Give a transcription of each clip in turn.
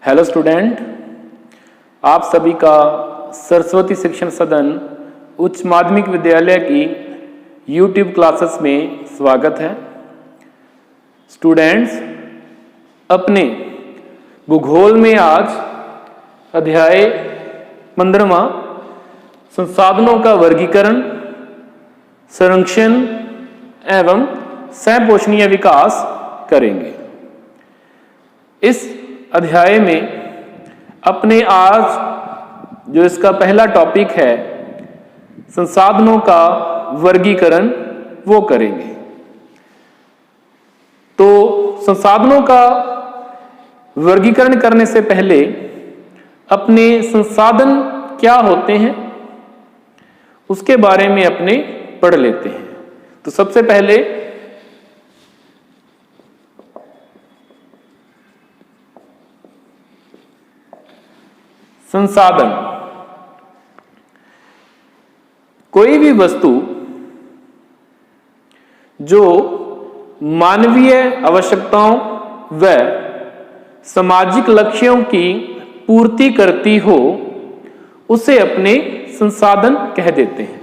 Hello student, आप सभी का सरस्वती शिक्षण सदन उच्च माध्यमिक विद्यालय की यूट्यूब क्लासेस में स्वागत है। स्टूडेंट्स, अपने भूगोल में आज अध्याय 15वां संसाधनों का वर्गीकरण, संरक्षण एवं सहपोषणीय विकास करेंगे। इस अध्याय में अपने आज जो इसका पहला टॉपिक है संसाधनों का वर्गीकरण वो करेंगे। तो संसाधनों का वर्गीकरण करने से पहले अपने संसाधन क्या होते हैं उसके बारे में अपने पढ़ लेते हैं। तो सबसे पहले संसाधन, कोई भी वस्तु जो मानवीय आवश्यकताओं व सामाजिक लक्ष्यों की पूर्ति करती हो उसे अपने संसाधन कह देते हैं।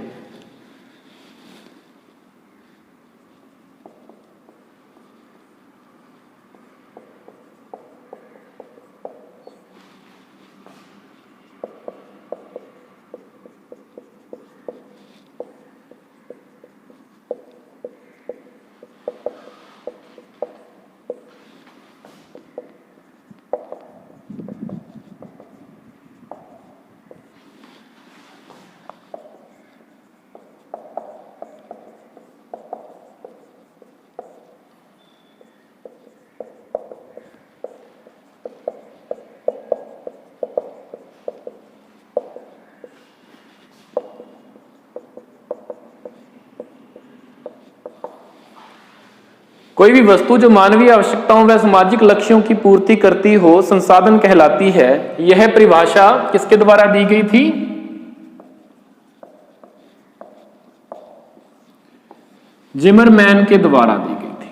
कोई भी वस्तु जो मानवीय आवश्यकताओं व सामाजिक लक्ष्यों की पूर्ति करती हो संसाधन कहलाती है। यह परिभाषा किसके द्वारा दी गई थी? जिमरमैन के द्वारा दी गई थी।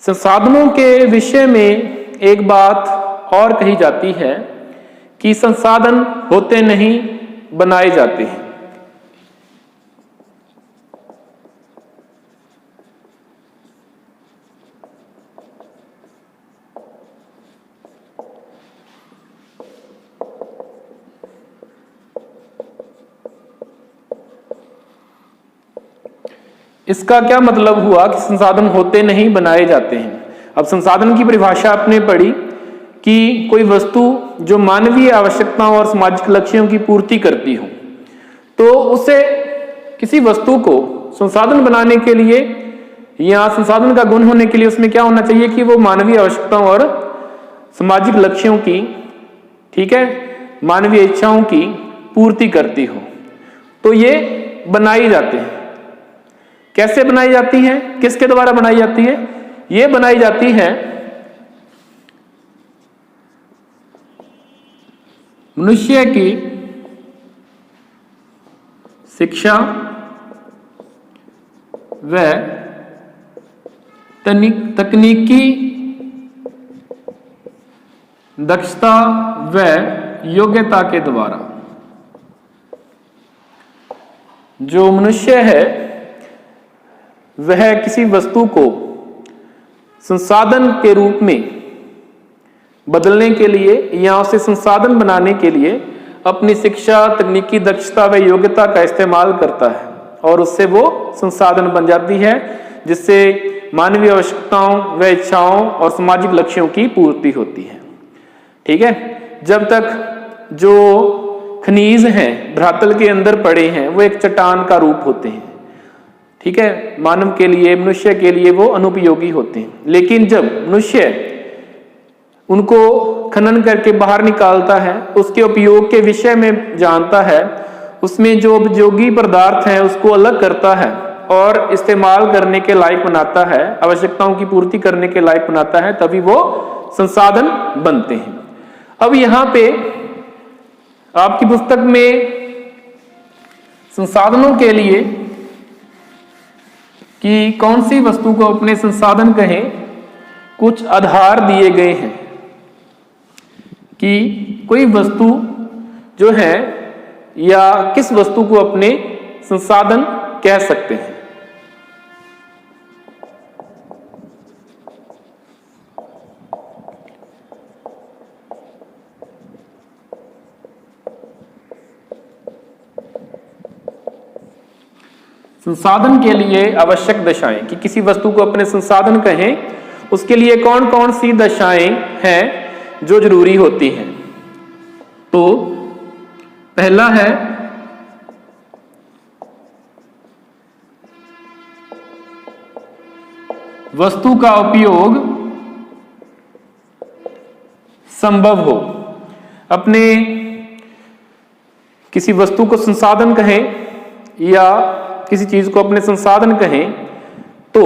संसाधनों के विषय में एक बात और कही जाती है कि संसाधन होते नहीं, बनाए जाते हैं। इसका क्या मतलब हुआ कि संसाधन होते नहीं, बनाए जाते हैं। अब संसाधन की परिभाषा आपने पढ़ी कि कोई वस्तु जो मानवीय आवश्यकताओं और सामाजिक लक्ष्यों की पूर्ति करती हो, तो उसे किसी वस्तु को संसाधन बनाने के लिए या संसाधन का गुण होने के लिए उसमें क्या होना चाहिए कि वो मानवीय आवश्यकताओं और सामाजिक लक्ष्यों की, ठीक है, मानवीय इच्छाओं की पूर्ति करती हो। तो ये बनाई जाते हैं। कैसे बनाई जाती है, किसके द्वारा बनाई जाती है? ये बनाई जाती है मनुष्य की शिक्षा व तकनीकी दक्षता व योग्यता के द्वारा। जो मनुष्य है वह किसी वस्तु को संसाधन के रूप में बदलने के लिए या उसे संसाधन बनाने के लिए अपनी शिक्षा, तकनीकी दक्षता व योग्यता का इस्तेमाल करता है और उससे वो संसाधन बन जाती है, जिससे मानवीय आवश्यकताओं व इच्छाओं और सामाजिक लक्ष्यों की पूर्ति होती है। ठीक है। जब तक जो खनिज हैं धरातल के अंदर पड़े हैं वो एक चट्टान का रूप होते हैं, ठीक है, मानव के लिए, मनुष्य के लिए वो अनुपयोगी होते हैं। लेकिन जब मनुष्य उनको खनन करके बाहर निकालता है, उसके उपयोग के विषय में जानता है, उसमें जो उपयोगी पदार्थ हैं उसको अलग करता है और इस्तेमाल करने के लायक बनाता है, आवश्यकताओं की पूर्ति करने के लायक बनाता है, तभी वो संसाधन बनते हैं। अब यहां पे आपकी पुस्तक में संसाधनों के लिए कि कौन सी वस्तु को अपने संसाधन कहें, कुछ आधार दिए गए हैं। कि कोई वस्तु जो है या किस वस्तु को अपने संसाधन कह सकते हैं। संसाधन के लिए आवश्यक दशाएं, कि किसी वस्तु को अपने संसाधन कहें, उसके लिए कौन कौन सी दशाएं हैं जो जरूरी होती हैं। तो पहला है वस्तु का उपयोग संभव हो। अपने किसी वस्तु को संसाधन कहें या किसी चीज को अपने संसाधन कहें तो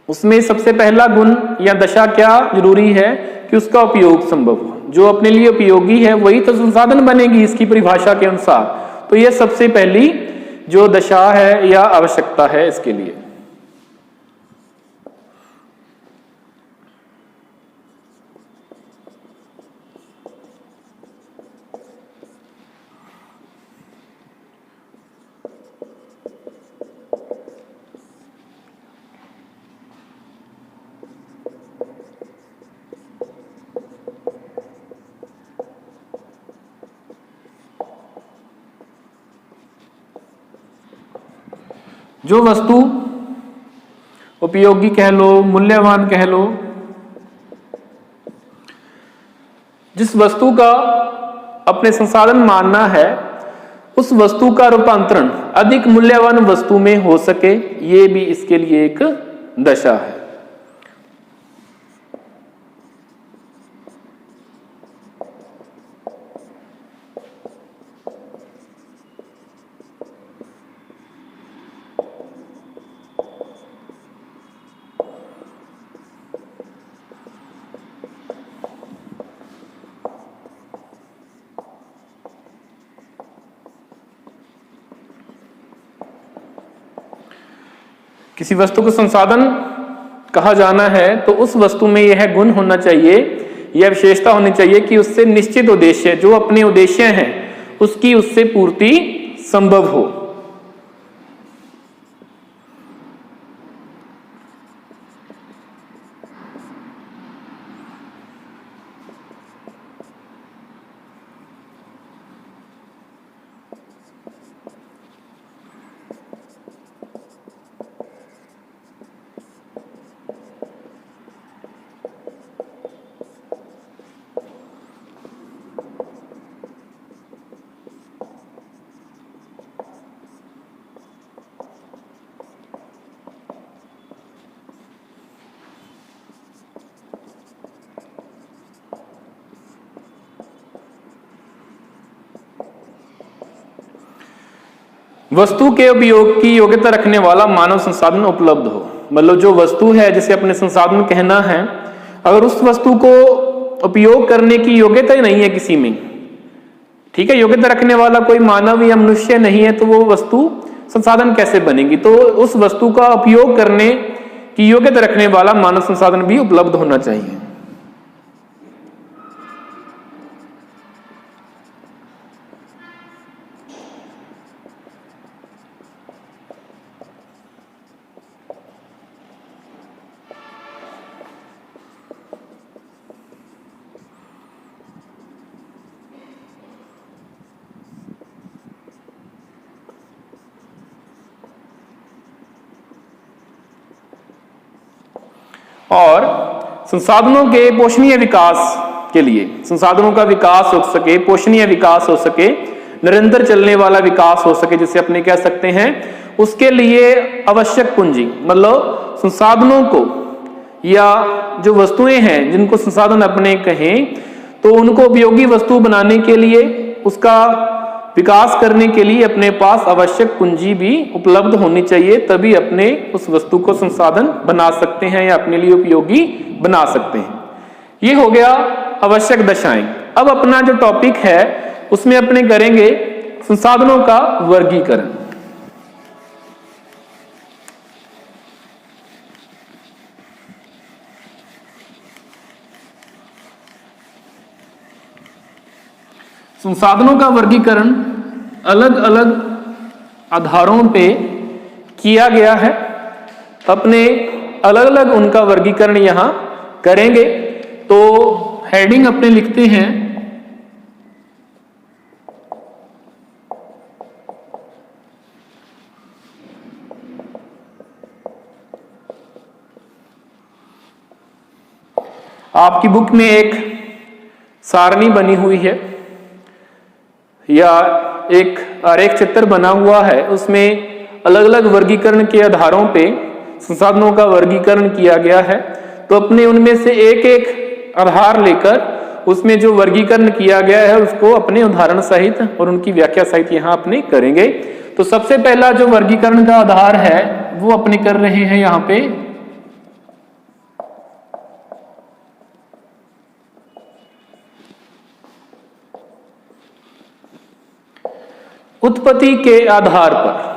उसमें सबसे पहला गुण या दशा क्या जरूरी है कि उसका उपयोग संभव हो। जो अपने लिए उपयोगी है वही तो संसाधन बनेगी इसकी परिभाषा के अनुसार। तो यह सबसे पहली जो दशा है या आवश्यकता है इसके लिए। जो वस्तु उपयोगी कह लो, मूल्यवान कह लो, जिस वस्तु का अपने संसाधन मानना है उस वस्तु का रूपांतरण अधिक मूल्यवान वस्तु में हो सके, ये भी इसके लिए एक दशा है। किसी वस्तु को संसाधन कहा जाना है तो उस वस्तु में यह गुण होना चाहिए, यह विशेषता होनी चाहिए कि उससे निश्चित उद्देश्य, जो अपने उद्देश्य हैं उसकी उससे पूर्ति संभव हो। वस्तु के उपयोग की योग्यता रखने वाला मानव संसाधन उपलब्ध हो। मतलब जो वस्तु है जिसे अपने संसाधन कहना है, अगर उस वस्तु को उपयोग करने की योग्यता ही नहीं है किसी में, ठीक है, योग्यता रखने वाला कोई मानव या मनुष्य नहीं है, तो वो वस्तु संसाधन कैसे बनेगी। तो उस वस्तु का उपयोग करने की योग्यता रखने वाला मानव संसाधन भी उपलब्ध होना चाहिए। और संसाधनों के पोषणीय विकास के लिए, संसाधनों का विकास हो सके, पोषणीय विकास हो सके, निरंतर चलने वाला विकास हो सके जिसे अपने कह सकते हैं, उसके लिए आवश्यक पूंजी, मतलब संसाधनों को या जो वस्तुएं हैं जिनको संसाधन अपने कहें, तो उनको उपयोगी वस्तु बनाने के लिए, उसका विकास करने के लिए अपने पास आवश्यक पूंजी भी उपलब्ध होनी चाहिए, तभी अपने उस वस्तु को संसाधन बना सकते हैं या अपने लिए उपयोगी बना सकते हैं। ये हो गया आवश्यक दशाएं। अब अपना जो टॉपिक है उसमें अपने करेंगे संसाधनों का वर्गीकरण। संसाधनों का वर्गीकरण अलग अलग आधारों पे किया गया है। अपने अलग अलग उनका वर्गीकरण यहां करेंगे। तो हेडिंग अपने लिखते हैं आपकी बुक में एक सारणी बनी हुई है या एक आरेख चित्र बना हुआ है, उसमें अलग अलग वर्गीकरण के आधारों पे संसाधनों का वर्गीकरण किया गया है। तो अपने उनमें से एक एक आधार लेकर उसमें जो वर्गीकरण किया गया है उसको अपने उदाहरण सहित और उनकी व्याख्या सहित यहां अपने करेंगे। तो सबसे पहला जो वर्गीकरण का आधार है वो अपने कर रहे हैं यहां पे उत्पत्ति के आधार पर।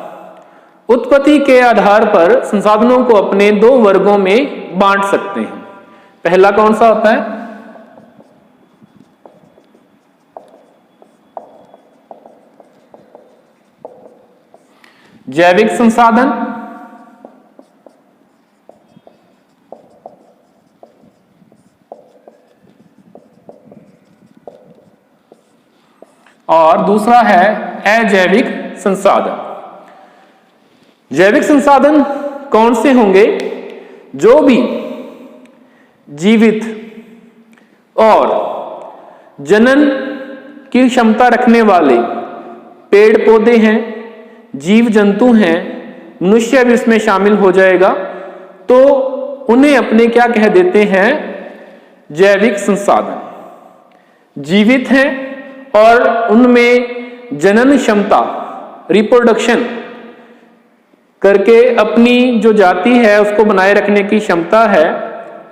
उत्पत्ति के आधार पर संसाधनों को अपने दो वर्गों में बांट सकते हैं। पहला कौन सा होता है? जैविक संसाधन और दूसरा है अजैविक संसाधन। जैविक संसाधन कौन से होंगे? जो भी जीवित और जनन की क्षमता रखने वाले पेड़ पौधे हैं, जीव जंतु हैं, मनुष्य भी इसमें शामिल हो जाएगा, तो उन्हें अपने क्या कह देते हैं? जैविक संसाधन। जीवित हैं और उनमें जनन क्षमता, रिप्रोडक्शन करके अपनी जो जाति है उसको बनाए रखने की क्षमता है,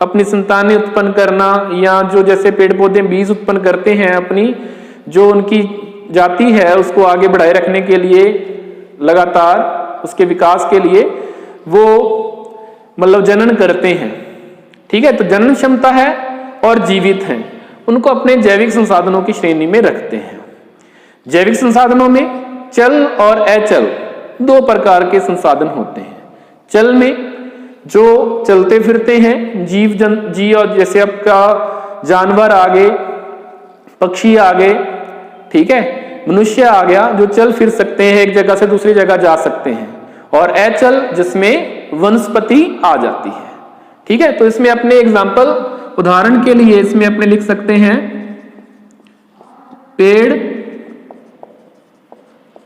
अपनी संतानें उत्पन्न करना, या जो जैसे पेड़ पौधे बीज उत्पन्न करते हैं, अपनी जो उनकी जाति है उसको आगे बढ़ाए रखने के लिए, लगातार उसके विकास के लिए वो मतलब जनन करते हैं। ठीक है, तो जनन क्षमता है और जीवित हैं, उनको अपने जैविक संसाधनों की श्रेणी में रखते हैं। जैविक संसाधनों में चल और अचल दो प्रकार के संसाधन होते हैं। चल में जो चलते फिरते हैं जी, और जैसे आपका जानवर आ गए, पक्षी आ गए, ठीक है, मनुष्य आ गया जो चल फिर सकते हैं, एक जगह से दूसरी जगह जा सकते हैं, और अचल जिसमें वनस्पति आ जाती है। ठीक है, तो इसमें अपने एग्जाम्पल उदाहरण के लिए इसमें अपने लिख सकते हैं पेड़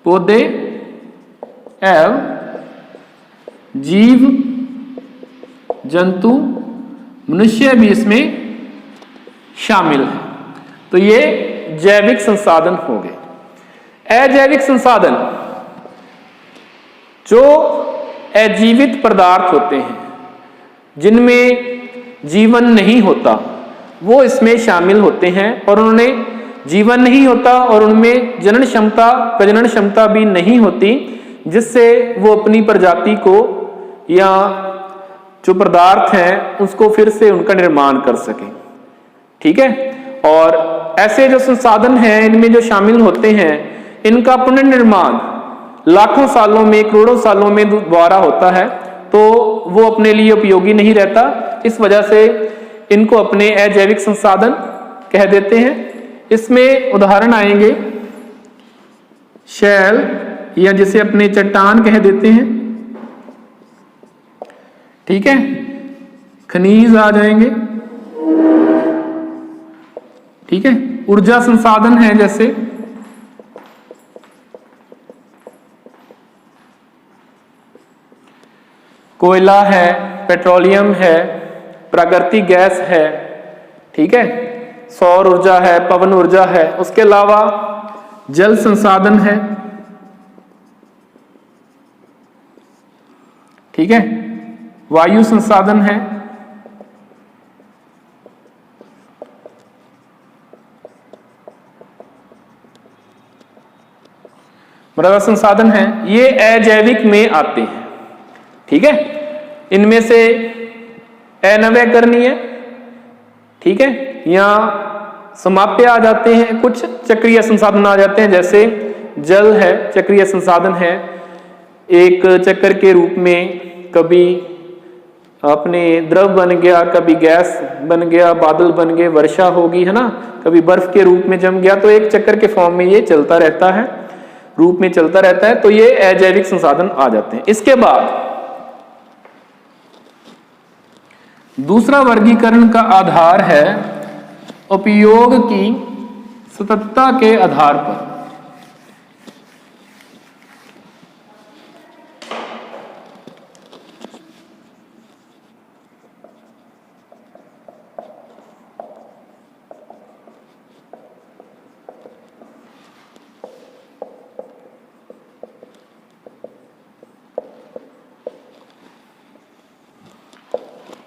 पौधे एवं जीव जंतु, मनुष्य भी इसमें शामिल है। तो ये जैविक संसाधन हो गए। अजैविक संसाधन जो अजीवित पदार्थ होते हैं, जिनमें जीवन नहीं होता, वो इसमें शामिल होते हैं, और उन्हें जीवन नहीं होता और उनमें जनन क्षमता, प्रजनन क्षमता भी नहीं होती, जिससे वो अपनी प्रजाति को या जो पदार्थ हैं उसको फिर से उनका निर्माण कर सके। ठीक है, और ऐसे जो संसाधन हैं इनमें जो शामिल होते हैं, इनका पुनर्निर्माण लाखों सालों में, करोड़ों सालों में दोबारा होता है, तो वो अपने लिए उपयोगी नहीं रहता। इस वजह से इनको अपने अजैविक संसाधन कह देते हैं। इसमें उदाहरण आएंगे शैल, या जिसे अपने चट्टान कह देते हैं, ठीक है, खनिज आ जाएंगे, ठीक है, ऊर्जा संसाधन है जैसे कोयला है, पेट्रोलियम है, प्राकृतिक गैस है, ठीक है, सौर ऊर्जा है, पवन ऊर्जा है। उसके अलावा जल संसाधन है, ठीक है, वायु संसाधन है, मृदा संसाधन है। ये अजैविक में आते हैं। ठीक है, इनमें से अनव्यकरणीय, ठीक है, या समाप्य आ जाते हैं, कुछ चक्रीय संसाधन आ जाते हैं। जैसे जल है, चक्रीय संसाधन है, एक चक्र के रूप में कभी अपने द्रव बन गया, कभी गैस बन गया, बादल बन गए, वर्षा होगी, है ना, कभी बर्फ के रूप में जम गया। तो एक चक्र के फॉर्म में ये चलता रहता है, रूप में चलता रहता है। तो ये अजैविक संसाधन आ जाते हैं। इसके बाद दूसरा वर्गीकरण का आधार है उपयोग की सततता के आधार पर।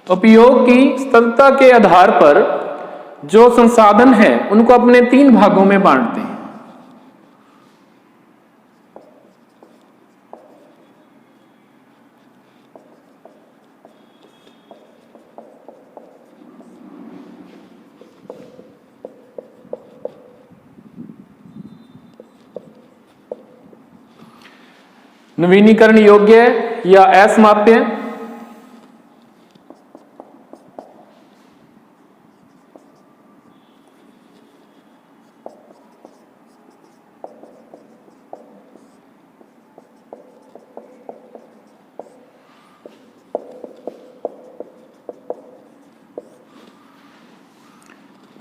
उपयोग की सततता के आधार पर जो संसाधन है उनको अपने 3 भागों में बांटते हैं। नवीनीकरण योग्य या असमाप्य,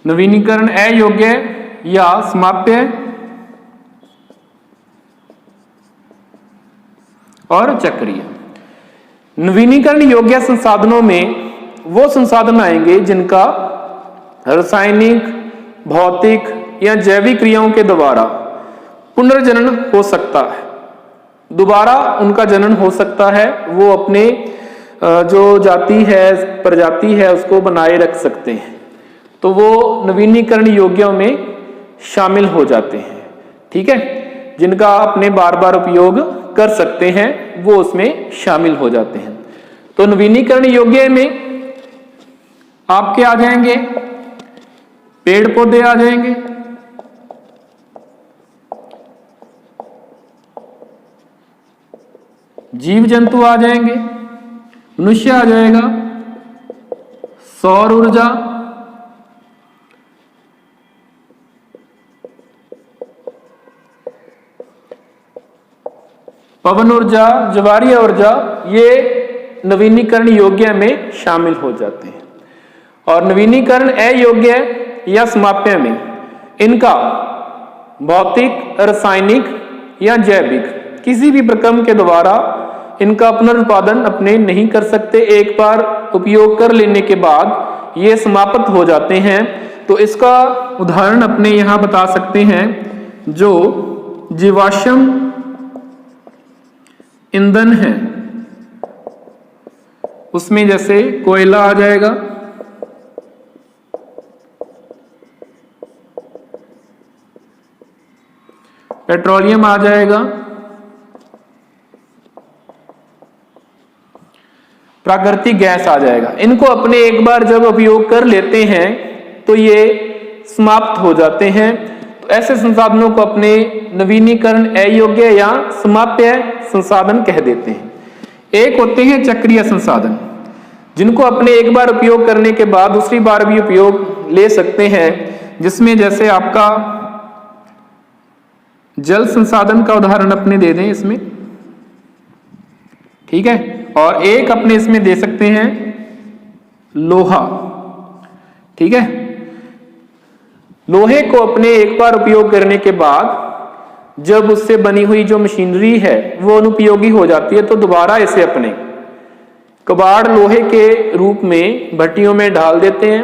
नवीनीकरण अयोग्य या समाप्य और चक्रीय। नवीनीकरण योग्य संसाधनों में वो संसाधन आएंगे जिनका रासायनिक, भौतिक या जैविक क्रियाओं के द्वारा पुनर्जनन हो सकता है, दोबारा उनका जनन हो सकता है। वो अपने जो जाति है, प्रजाति है, उसको बनाए रख सकते हैं। तो वो नवीनीकरण योग्यों में शामिल हो जाते हैं। ठीक है, जिनका अपने बार बार उपयोग कर सकते हैं वो उसमें शामिल हो जाते हैं। तो नवीनीकरण योग्य में आपके आ जाएंगे पेड़ पौधे, आ जाएंगे जीव जंतु, आ जाएंगे मनुष्य, आ जाएगा सौर ऊर्जा, पवन ऊर्जा, ज्वारीय ऊर्जा, ये नवीनीकरण योग्य में शामिल हो जाते हैं। और नवीनीकरण अयोग्य या समाप्य में इनका भौतिक, रासायनिक या जैविक किसी भी प्रक्रम के द्वारा इनका पुनरुत्पादन अपने नहीं कर सकते। एक बार उपयोग कर लेने के बाद ये समाप्त हो जाते हैं। तो इसका उदाहरण अपने यहां बता सकते हैं, जो जीवाश्म ईंधन है उसमें जैसे कोयला आ जाएगा, पेट्रोलियम आ जाएगा, प्राकृतिक गैस आ जाएगा। इनको अपने एक बार जब उपयोग कर लेते हैं तो ये समाप्त हो जाते हैं। तो ऐसे संसाधनों को अपने नवीनीकरण अयोग्य या समाप्य संसाधन कह देते हैं। एक होते हैं चक्रीय संसाधन, जिनको अपने एक बार उपयोग करने के बाद दूसरी बार भी उपयोग ले सकते हैं, जिसमें जैसे आपका जल संसाधन का उदाहरण अपने दे दें इसमें, ठीक है। और एक अपने इसमें दे सकते हैं लोहा, ठीक है। लोहे को अपने एक बार उपयोग करने के बाद जब उससे बनी हुई जो मशीनरी है वो अनुपयोगी हो जाती है, तो दोबारा इसे अपने कबाड़ लोहे के रूप में भट्टियों में डाल देते हैं,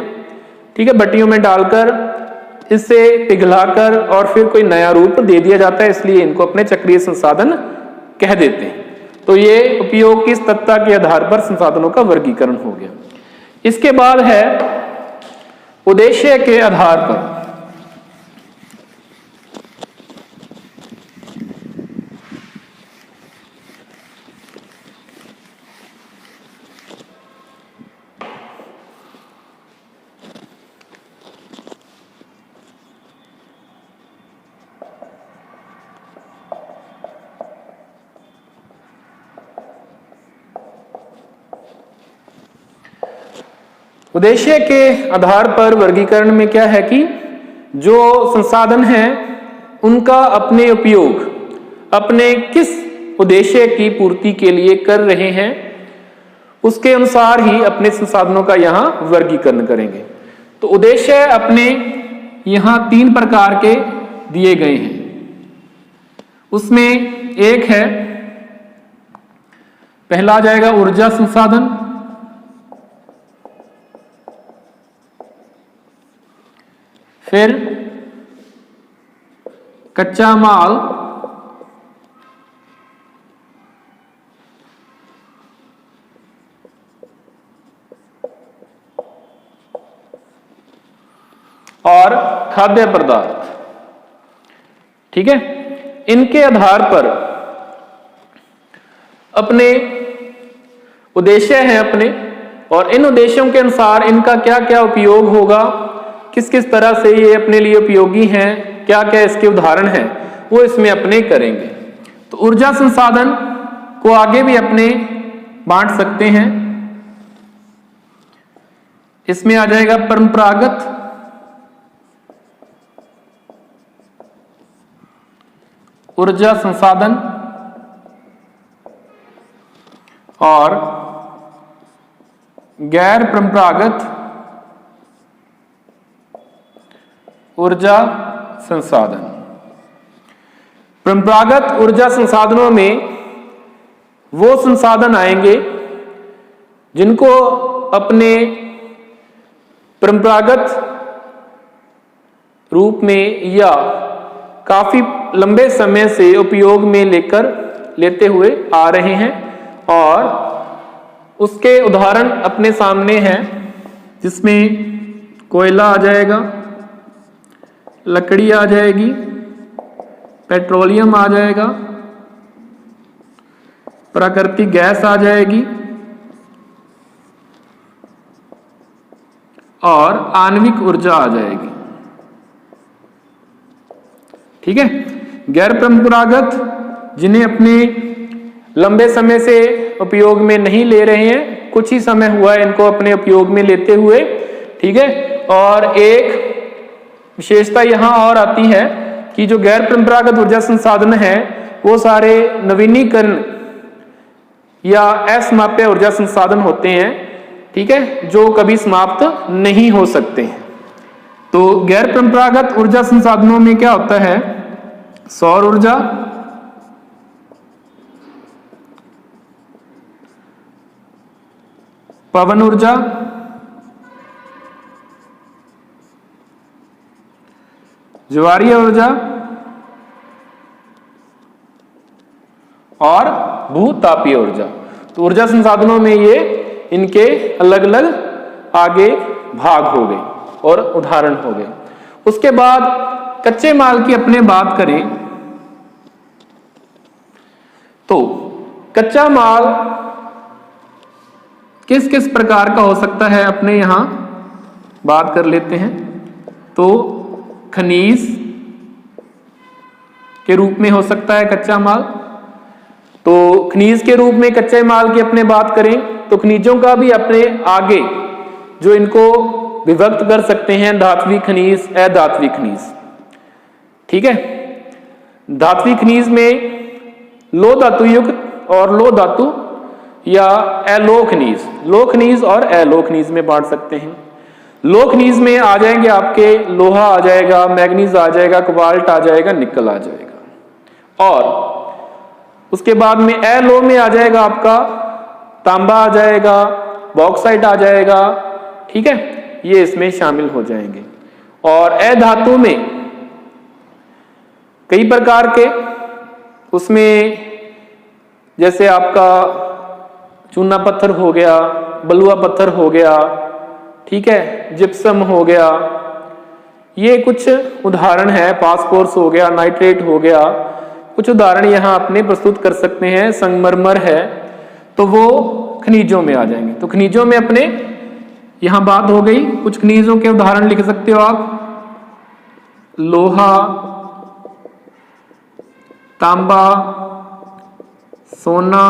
ठीक है। भट्टियों में डालकर इसे पिघलाकर और फिर कोई नया रूप दे दिया जाता है, इसलिए इनको अपने चक्रीय संसाधन कह देते हैं। तो ये उपयोग की सततता के आधार पर संसाधनों का वर्गीकरण हो गया। इसके बाद है उद्देश्य के आधार पर। उद्देश्य के आधार पर वर्गीकरण में क्या है कि जो संसाधन हैं उनका अपने उपयोग अपने किस उद्देश्य की पूर्ति के लिए कर रहे हैं, उसके अनुसार ही अपने संसाधनों का यहां वर्गीकरण करेंगे। तो उद्देश्य अपने यहां 3 प्रकार के दिए गए हैं। उसमें एक है, पहला आ जाएगा ऊर्जा संसाधन, फिर कच्चा माल, और खाद्य पदार्थ। ठीक है, इनके आधार पर अपने उद्देश्य हैं अपने, और इन उद्देश्यों के अनुसार इनका क्या क्या उपयोग होगा, किस किस तरह से ये अपने लिए उपयोगी हैं, क्या क्या इसके उदाहरण हैं, वो इसमें अपने करेंगे। तो ऊर्जा संसाधन को आगे भी अपने बांट सकते हैं। इसमें आ जाएगा परंपरागत ऊर्जा संसाधन और गैर परंपरागत ऊर्जा संसाधन। परंपरागत ऊर्जा संसाधनों में वो संसाधन आएंगे जिनको अपने परंपरागत रूप में या काफी लंबे समय से उपयोग में लेते हुए आ रहे हैं, और उसके उदाहरण अपने सामने हैं, जिसमें कोयला आ जाएगा, लकड़ी आ जाएगी, पेट्रोलियम आ जाएगा, प्राकृतिक गैस आ जाएगी और आणविक ऊर्जा आ जाएगी। ठीक है, गैर परंपरागत जिन्हें अपने लंबे समय से उपयोग में नहीं ले रहे हैं, कुछ ही समय हुआ है इनको अपने उपयोग में लेते हुए। ठीक है, और एक विशेषता यहां और आती है कि जो गैर परंपरागत ऊर्जा संसाधन है वो सारे नवीनीकरण या असमाप्य ऊर्जा संसाधन होते हैं। ठीक है, जो कभी समाप्त नहीं हो सकते हैं। तो गैर परंपरागत ऊर्जा संसाधनों में क्या होता है, सौर ऊर्जा, पवन ऊर्जा, ज्वारीय ऊर्जा और भूतापीय ऊर्जा। तो ऊर्जा संसाधनों में ये इनके अलग अलग आगे भाग हो गए और उदाहरण हो गए। उसके बाद कच्चे माल की अपने बात करें तो कच्चा माल किस किस प्रकार का हो सकता है, अपने यहां बात कर लेते हैं। तो खनिज के रूप में हो सकता है कच्चा माल। तो खनिज के रूप में कच्चे माल की अपने बात करें तो खनिजों का भी अपने आगे जो इनको विभक्त कर सकते हैं, धात्विक खनिज, अधात्विक खनिज। ठीक है, धात्विक खनिज में लो धातु युक्त और लो धातु या अलो खनिज, लो खनिज और अलो खनिज में बांट सकते हैं। लो खनिज में आ जाएंगे आपके लोहा आ जाएगा, मैग्नीज आ जाएगा, कोबाल्ट आ जाएगा, निकल आ जाएगा। और उसके बाद में अलो में आ जाएगा आपका तांबा आ जाएगा, बॉक्साइट आ जाएगा। ठीक है, ये इसमें शामिल हो जाएंगे। और अधातु में कई प्रकार के, उसमें जैसे आपका चूना पत्थर हो गया, बलुआ पत्थर हो गया, ठीक है, जिप्सम हो गया, ये कुछ उदाहरण है। फास्फोरस हो गया, नाइट्रेट हो गया, कुछ उदाहरण यहां अपने प्रस्तुत कर सकते हैं। संगमरमर है, तो वो खनिजों में आ जाएंगे। तो खनिजों में अपने यहां बात हो गई। कुछ खनिजों के उदाहरण लिख सकते हो आप, लोहा, तांबा, सोना,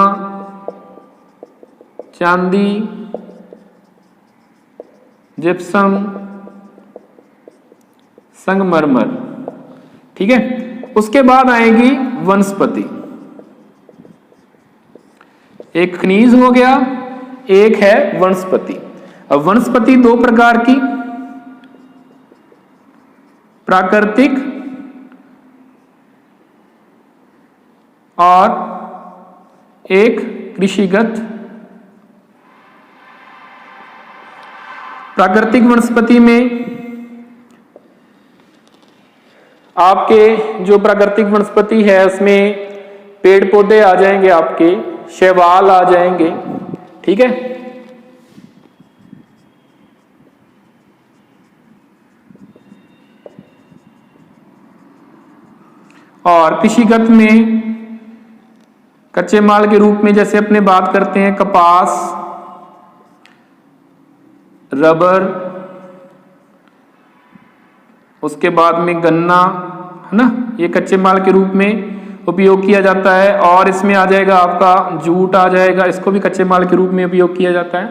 चांदी, जिप्सम, संगमरमर। ठीक है, उसके बाद आएगी वनस्पति। एक खनिज हो गया, एक है वनस्पति। अब वनस्पति दो प्रकार की, प्राकृतिक और एक कृषिगत। प्राकृतिक वनस्पति में आपके जो प्राकृतिक वनस्पति है उसमें पेड़ पौधे आ जाएंगे, आपके शैवाल आ जाएंगे। ठीक है, और कृषिगत में कच्चे माल के रूप में जैसे अपने बात करते हैं कपास, रबर, उसके बाद में गन्ना, है ना, ये कच्चे माल के रूप में उपयोग किया जाता है। और इसमें आ जाएगा आपका जूट आ जाएगा, इसको भी कच्चे माल के रूप में उपयोग किया जाता है।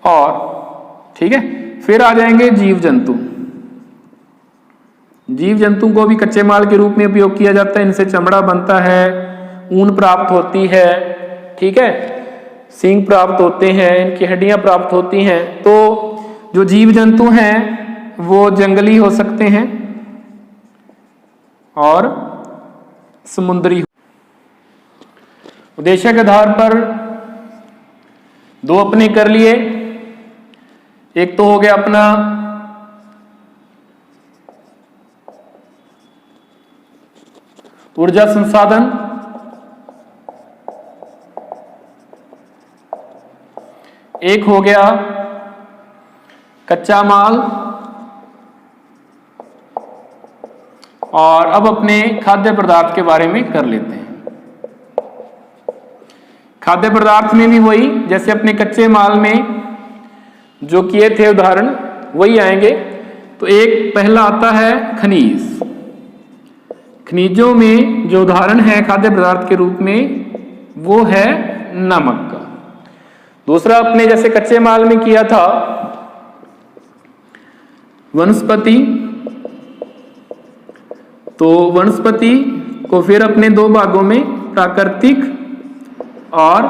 और ठीक है, फिर आ जाएंगे जीव जंतु। जीव जंतु को भी कच्चे माल के रूप में उपयोग किया जाता है, इनसे चमड़ा बनता है, ऊन प्राप्त होती है। ठीक है, सींग प्राप्त होते हैं, इनकी हड्डियां प्राप्त होती हैं। तो जो जीव जंतु हैं वो जंगली हो सकते हैं और समुद्री। उद्देश्य के आधार पर दो अपने कर लिए। एक तो हो गया अपना ऊर्जा संसाधन, एक हो गया कच्चा माल, और अब अपने खाद्य पदार्थ के बारे में कर लेते हैं। खाद्य पदार्थ में भी वही, जैसे अपने कच्चे माल में जो किए थे उदाहरण वही आएंगे। तो एक पहला आता है खनिज। खनिजों में जो उदाहरण है खाद्य पदार्थ के रूप में वो है नमक का। दूसरा अपने जैसे कच्चे माल में किया था वनस्पति, तो वनस्पति को फिर अपने दो भागों में प्राकृतिक और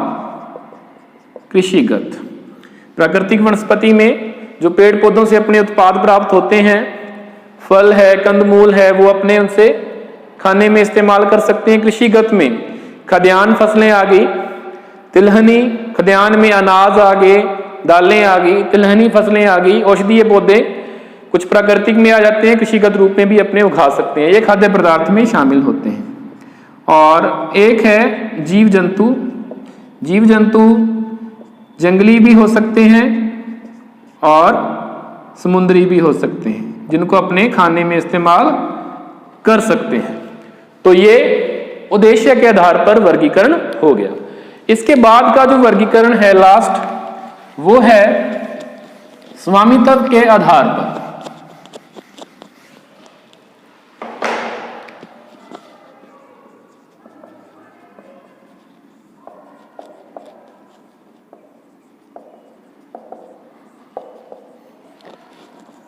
कृषिगत। प्राकृतिक वनस्पति में जो पेड़ पौधों से अपने उत्पाद प्राप्त होते हैं, फल है, कंदमूल है, वो अपने उनसे खाने में इस्तेमाल कर सकते हैं। कृषिगत में खाद्यान्न फसलें आ गई, तिलहनी, खाद्यान्न में अनाज आ गए, दालें आ गई, तिलहनी फसलें आ गई, औषधीय पौधे कुछ प्राकृतिक में आ जाते हैं, कृषिगत रूप में भी अपने उगा सकते हैं। ये खाद्य पदार्थ में शामिल होते हैं। और एक है जीव जंतु। जीव जंतु जंगली भी हो सकते हैं और समुद्री भी हो सकते हैं, जिनको अपने खाने में इस्तेमाल कर सकते हैं। तो ये उद्देश्य के आधार पर वर्गीकरण हो गया। इसके बाद का जो वर्गीकरण है लास्ट, वो है स्वामित्व के आधार पर।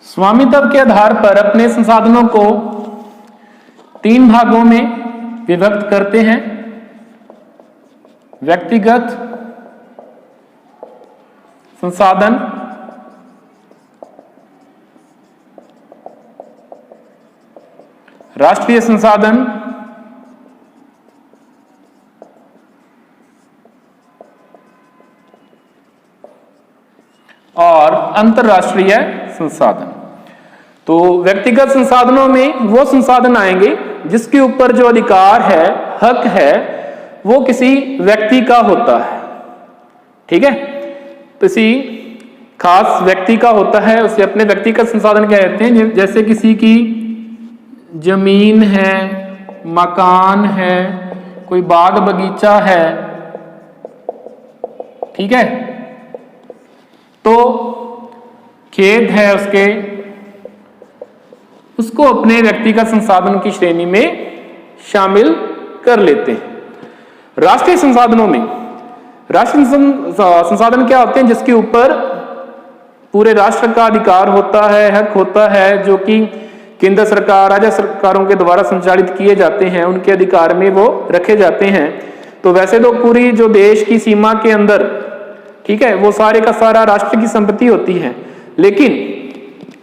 स्वामित्व के आधार पर अपने संसाधनों को तीन भागों में विभक्त करते हैं। व्यक्तिगत संसाधन, राष्ट्रीय संसाधन और अंतरराष्ट्रीय संसाधन। तो व्यक्तिगत संसाधनों में वो संसाधन आएंगे जिसके ऊपर जो अधिकार है, हक है, वो किसी व्यक्ति का होता है। ठीक है, किसी खास व्यक्ति का होता है, उसे अपने व्यक्तिगत संसाधन कहते हैं। जैसे किसी की जमीन है, मकान है, कोई बाग बगीचा है, ठीक है, तो खेत है उसको अपने व्यक्तिगत संसाधन की श्रेणी में शामिल कर लेते हैं। राष्ट्रीय संसाधनों में, राष्ट्रीय संसाधन क्या होते हैं? जिसके ऊपर पूरे राष्ट्र का अधिकार होता है, हक होता है, जो कि केंद्र सरकार, राज्य सरकारों के द्वारा संचालित किए जाते हैं, उनके अधिकार में वो रखे जाते हैं। तो वैसे तो पूरी जो देश की सीमा के अंदर, ठीक है, वो सारे का सारा राष्ट्र की संपत्ति होती है, लेकिन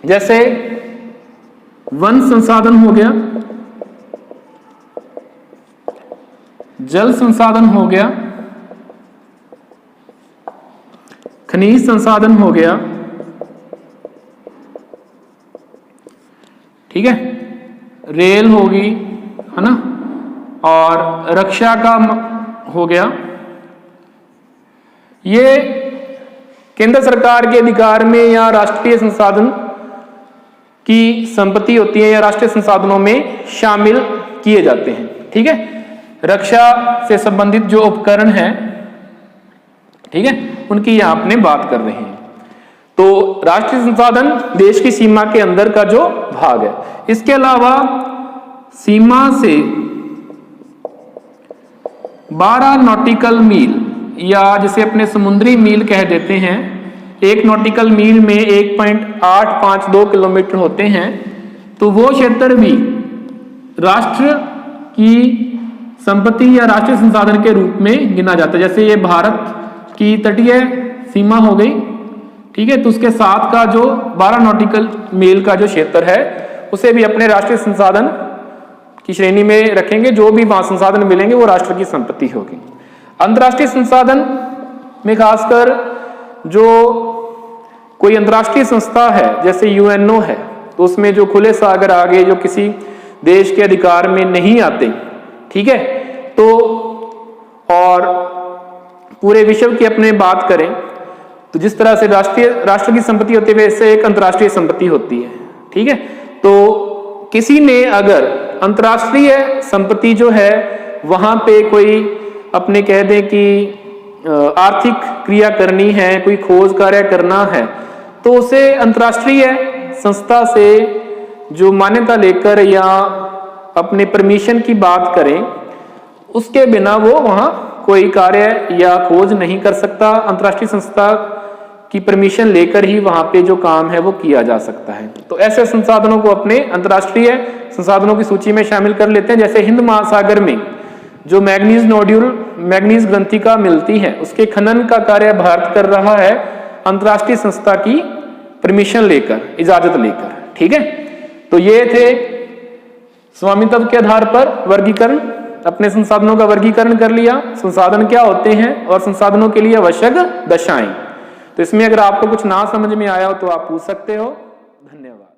जैसे वन संसाधन हो गया, जल संसाधन हो गया, खनिज संसाधन हो गया, ठीक है, रेल होगी, है ना, और रक्षा का हो गया, ये केंद्र सरकार के अधिकार में या राष्ट्रीय संसाधन की संपत्ति होती है या राष्ट्रीय संसाधनों में शामिल किए जाते हैं। ठीक है, रक्षा से संबंधित जो उपकरण हैं, ठीक है, उनकी यहां अपने बात कर रहे हैं। तो राष्ट्रीय संसाधन देश की सीमा के अंदर का जो भाग है। इसके अलावा सीमा से 12 नॉटिकल मील या जिसे अपने समुद्री मील कह देते हैं, एक नॉटिकल मील में 1.852 किलोमीटर होते हैं, तो वो क्षेत्र भी राष्ट्र की संपत्ति या राष्ट्रीय संसाधन के रूप में गिना जाता है। जैसे ये भारत की तटीय सीमा हो गई, ठीक है, तो उसके साथ का जो 12 नॉटिकल मील का जो क्षेत्र है उसे भी अपने राष्ट्रीय संसाधन की श्रेणी में रखेंगे। जो भी वहां संसाधन मिलेंगे वो राष्ट्र की संपत्ति होगी। अंतर्राष्ट्रीय संसाधन में खासकर जो कोई अंतर्राष्ट्रीय संस्था है जैसे यूएनओ है, तो उसमें जो खुले सागर आगे जो किसी देश के अधिकार में नहीं आते, ठीक है, तो और पूरे विश्व की अपने बात करें तो जिस तरह से राष्ट्र की संपत्ति होती है वैसे एक अंतर्राष्ट्रीय संपत्ति होती है। ठीक है, तो किसी ने अगर अंतर्राष्ट्रीय संपत्ति जो है वहां पे कोई अपने कह दें कि आर्थिक क्रिया करनी है, कोई खोज कार्य करना है, तो उसे अंतर्राष्ट्रीय संस्था से जो मान्यता लेकर या अपने परमिशन की बात करें, उसके बिना वो वहां कोई कार्य या खोज नहीं कर सकता। अंतर्राष्ट्रीय संस्था की परमिशन लेकर ही वहां पे जो काम है वो किया जा सकता है। तो ऐसे संसाधनों को अपने अंतर्राष्ट्रीय संसाधनों की सूची में शामिल कर लेते हैं। जैसे हिंद महासागर में जो मैग्नीज नोड्यूल, मैग्नीज ग्रंथिका मिलती है, उसके खनन का कार्य भारत कर रहा है अंतर्राष्ट्रीय संस्था की परमिशन लेकर, इजाजत लेकर। ठीक है, तो ये थे स्वामित्व के आधार पर वर्गीकरण, अपने संसाधनों का वर्गीकरण कर लिया, संसाधन क्या होते हैं और संसाधनों के लिए आवश्यक दशाएं। तो इसमें अगर आपको कुछ ना समझ में आया हो तो आप पूछ सकते हो। धन्यवाद।